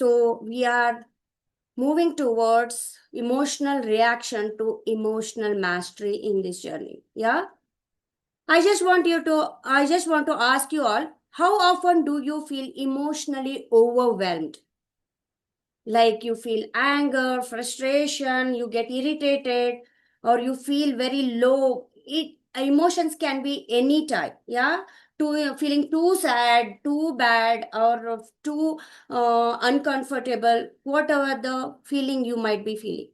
So we are moving towards emotional reaction to emotional mastery in this journey. Yeah. I just want to ask you all, how often do you feel emotionally overwhelmed? Like you feel anger, frustration, you get irritated, or you feel very low. Emotions can be any type. Yeah. Feeling too sad, too bad, or too uncomfortable, whatever the feeling you might be feeling.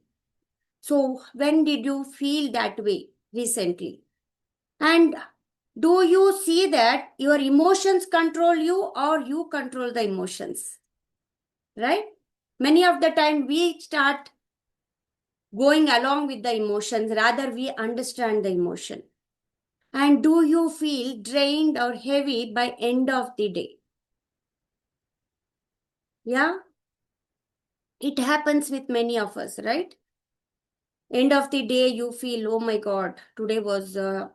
So when did you feel that way recently? And do you see that your emotions control you or you control the emotions? Right? Many of the time we start going along with the emotions rather we understand the emotion. And do you feel drained or heavy by end of the day? Yeah, it happens with many of us, right? End of the day you feel, oh my god, today was a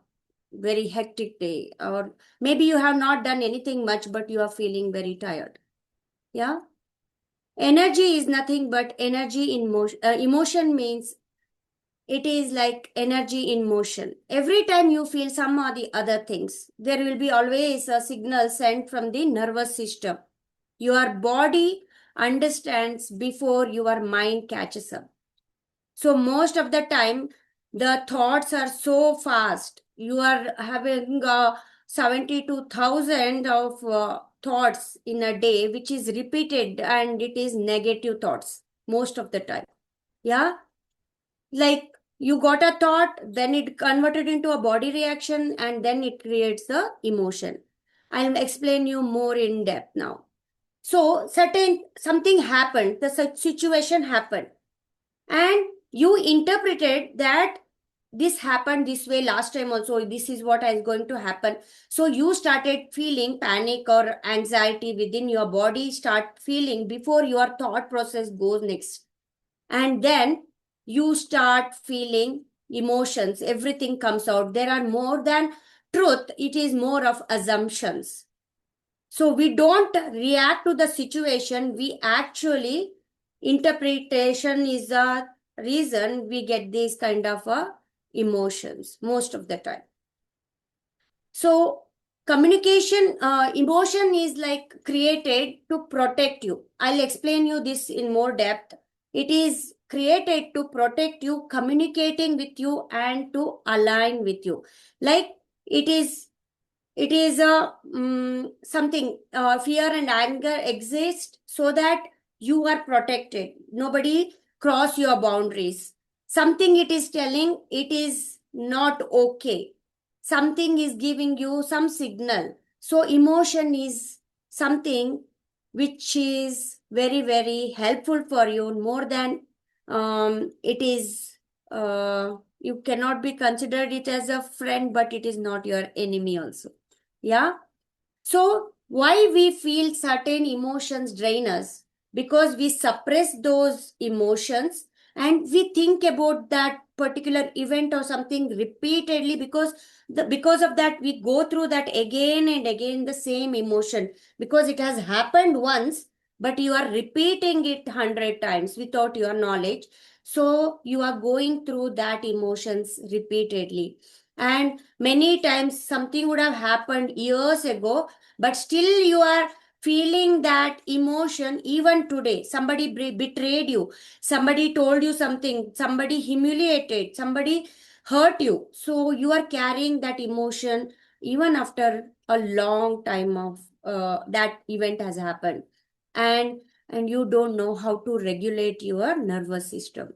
very hectic day, or maybe you have not done anything much but you are feeling very tired. Yeah, energy is nothing but energy in motion. Emotion means it is like energy in motion. Every time you feel some or the other things, there will be always a signal sent from the nervous system. Your body understands before your mind catches up. So most of the time, the thoughts are so fast. You are having 72,000 of thoughts in a day, which is repeated, and it is negative thoughts most of the time. Yeah, like you got a thought, then it converted into a body reaction, and then it creates the emotion. I'll explain you more in depth now. So certain something happened, the situation happened, and you interpreted that this happened this way last time also, this is what is going to happen. So you started feeling panic or anxiety within your body, start feeling before your thought process goes next. And then you start feeling emotions, everything comes out. There are more than truth, it is more of assumptions. So we don't react to the situation, we actually, interpretation is a reason we get these kind of emotions most of the time. So communication, emotion is like created to protect you. I'll explain you this in more depth. It is created to protect you, communicating with you and to align with you. Like it is a something, fear and anger exist so that you are protected, nobody cross your boundaries. Something it is telling it is not okay, something is giving you some signal. So emotion is something which is very very helpful for you, more than it is, you cannot be considered it as a friend, but it is not your enemy also. Yeah. So why we feel certain emotions drain us? Because we suppress those emotions and we think about that particular event or something repeatedly, because of that we go through that again and again, the same emotion, because it has happened once, but you are repeating it 100 times without your knowledge. So you are going through that emotions repeatedly, and many times something would have happened years ago, but still you are feeling that emotion even today. Somebody betrayed you, somebody told you something, somebody humiliated, somebody hurt you, so you are carrying that emotion even after a long time of that event has happened, and you don't know how to regulate your nervous system.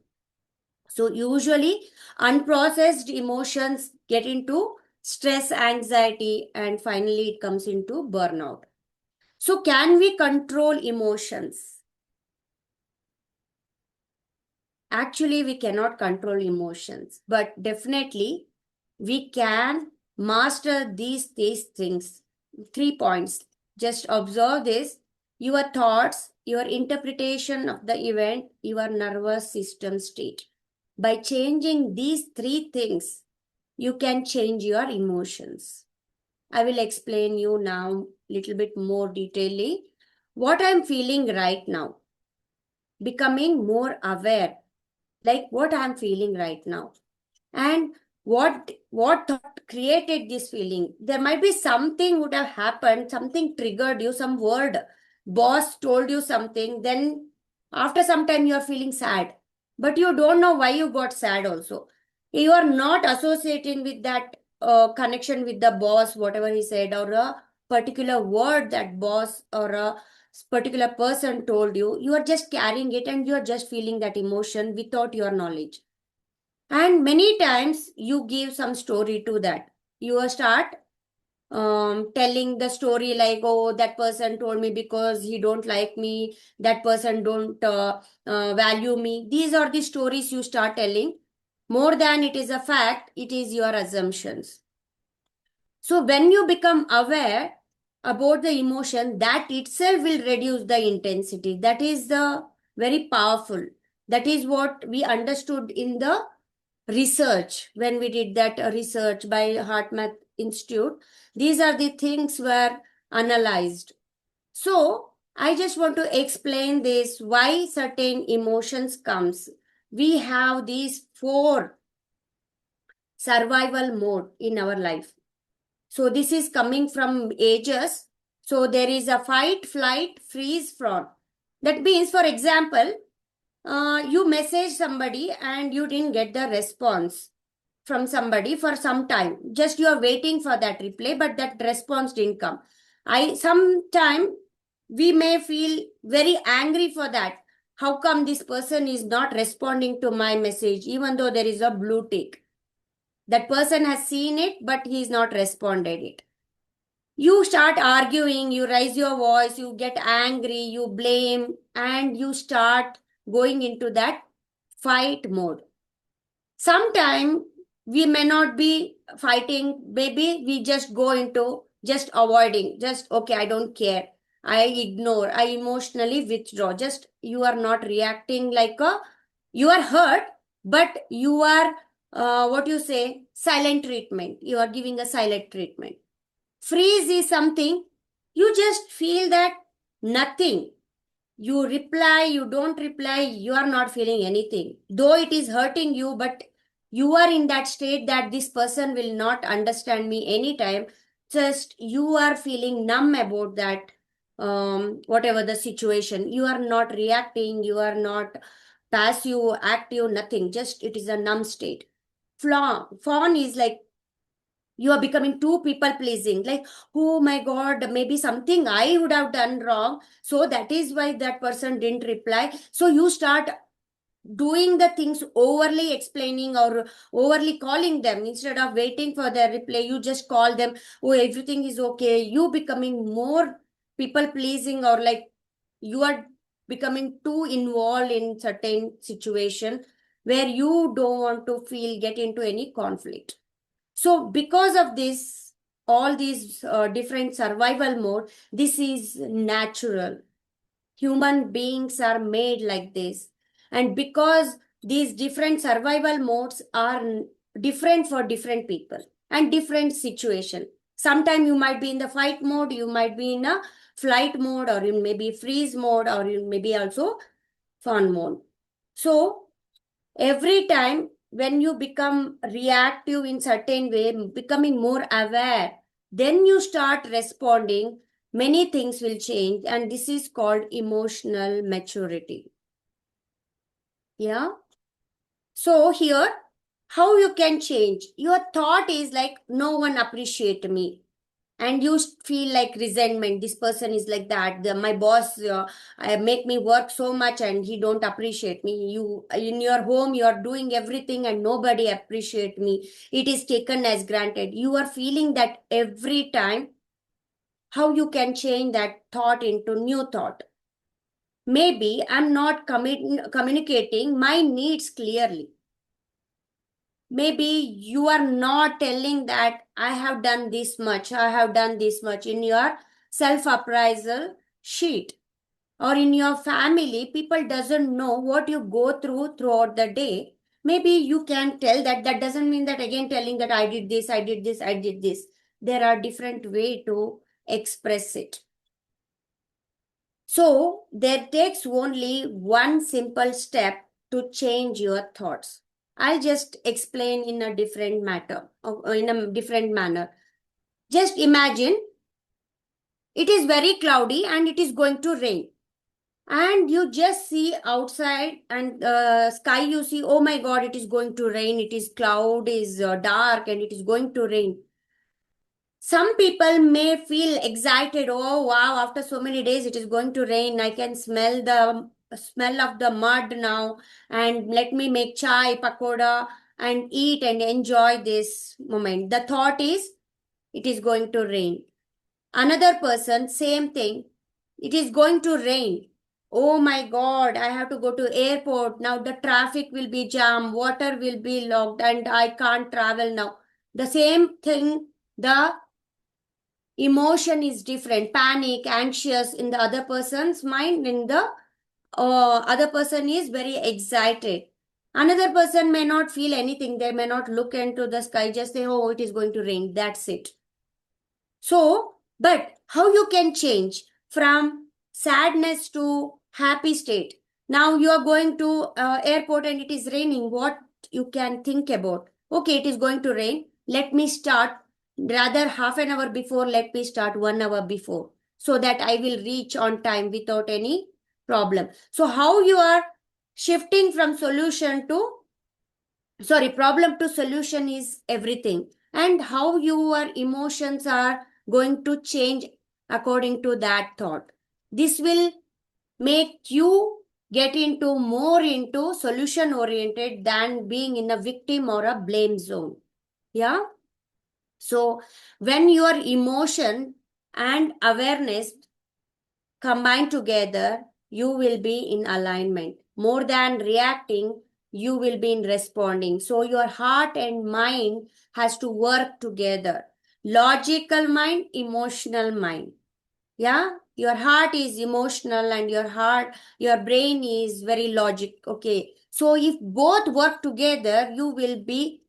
So usually unprocessed emotions get into stress, anxiety, and finally it comes into burnout. So can we control emotions? Actually, we cannot control emotions, but definitely we can master these things. 3 points. Just observe this. Your thoughts, your interpretation of the event, your nervous system state. By changing these three things, you can change your emotions. I will explain you now little bit more detailedly what I'm feeling right now. becoming more aware, like what I'm feeling right now. And what thought created this feeling? There might be something would have happened, something triggered you, some word, boss told you something, then after some time you are feeling sad, but you don't know why you got sad also. You are not associating with that connection with the boss, whatever he said, or a particular word that boss or a particular person told you. You are just carrying it and you are just feeling that emotion without your knowledge. And many times you give some story to that. You start telling the story like, oh, that person told me because he don't like me, that person don't value me. These are the stories you start telling. More than it is a fact, it is your assumptions. So when you become aware about the emotion, that itself will reduce the intensity. That is the very powerful. That is what we understood in the research when we did that research by HeartMath Institute. These are the things were analyzed. So I just want to explain this why certain emotions comes. We have these 4 survival mode in our life. So this is coming from ages. So there is a fight, flight, freeze, fawn. That means, for example, you message somebody and you didn't get the response from somebody for some time. Just you are waiting for that reply, but that response didn't come. Sometime we may feel very angry for that. How come this person is not responding to my message, even though there is a blue tick? That person has seen it, but he is not responded it. You start arguing, you raise your voice, you get angry, you blame, and you start going into that fight mode. Sometime we may not be fighting, maybe we just go into just avoiding, just okay, I don't care, I ignore, I emotionally withdraw. Just you are not reacting like a, you are hurt, but you are what you say, silent treatment. You are giving a silent treatment. Freeze is something you just feel that nothing. You reply, you don't reply, you are not feeling anything. Though it is hurting you, but you are in that state that this person will not understand me anytime. Just you are feeling numb about that, whatever the situation. You are not reacting, you are not passive, active, nothing. Just it is a numb state. Fawn is like you are becoming too people pleasing, like, oh my god, maybe something I would have done wrong, so that is why that person didn't reply. So you start doing the things, overly explaining or overly calling them instead of waiting for their reply. You just call them, oh, everything is okay. You becoming more people pleasing, or like you are becoming too involved in certain situation where you don't want to feel get into any conflict. So because of this, all these different survival mode, this is natural. Human beings are made like this. And because these different survival modes are different for different people and different situation. Sometimes you might be in the fight mode, you might be in a flight mode, or you may be freeze mode, or you may be also fawn mode. So every time when you become reactive in certain way, becoming more aware, then you start responding, many things will change, and this is called emotional maturity. Yeah. So here, how you can change? Your thought is like, no one appreciate me, and you feel like resentment. This person is like that, my boss make me work so much and he don't appreciate me. You in your home, you are doing everything and nobody appreciate me. It is taken as granted. You are feeling that every time. How you can change that thought into new thought? Maybe I'm not communicating my needs clearly. Maybe you are not telling that I have done this much, I have done this much in your self appraisal sheet. Or in your family, people doesn't know what you go through throughout the day. Maybe you can tell that. That doesn't mean that again telling that I did this, I did this, I did this. There are different way to express it. So there takes only one simple step to change your thoughts. I'll just explain in a different matter, or in a different manner. Just imagine it is very cloudy and it is going to rain. And you just see outside and sky, you see, oh my God, it is going to rain. It is cloud is dark and it is going to rain. Some people may feel excited. Oh wow, after so many days it is going to rain. I can smell the smell of the mud now, and let me make chai, pakoda, and eat and enjoy this moment. The thought is it is going to rain. Another person, same thing. It is going to rain. Oh my God, I have to go to airport. Now the traffic will be jammed, water will be locked, and I can't travel now. The same thing, the emotion is different. Panic, anxious in the other person's mind, in the other person is very excited. Another person may not feel anything. They may not look into the sky, just say, oh, it is going to rain. That's it. So, but how you can change from sadness to happy state? Now you are going to airport and it is raining. What you can think about? Okay, it is going to rain. Let me start rather half an hour before. Let me start 1 hour before so that I will reach on time without any problem. So how you are shifting from solution to problem to solution is everything, and how your emotions are going to change according to that thought. This will make you get into more into solution oriented than being in a victim or a blame zone. Yeah. So when your emotion and awareness combined together, you will be in alignment. More than reacting, you will be in responding. So your heart and mind has to work together. Logical mind, emotional mind. Yeah, your heart is emotional and your brain is very logic. Okay. So if both work together, you will be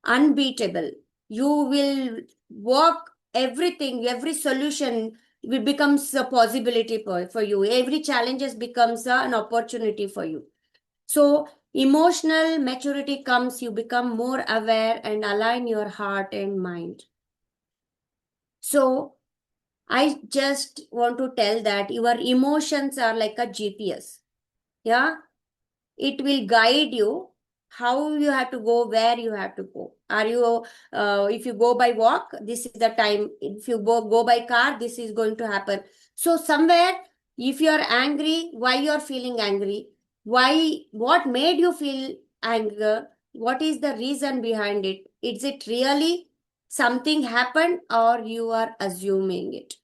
unbeatable. You will work everything, every solution will becomes a possibility for you. Every challenges becomes an opportunity for you. So emotional maturity comes, you become more aware and align your heart and mind. So I just want to tell that your emotions are like a GPS. Yeah, it will guide you how you have to go, where you have to go. Are you if you go by walk, this is the time. If you go by car, this is going to happen. So somewhere, if you are angry, why you are feeling angry, why, what made you feel anger, what is the reason behind it, is it really something happened or you are assuming it?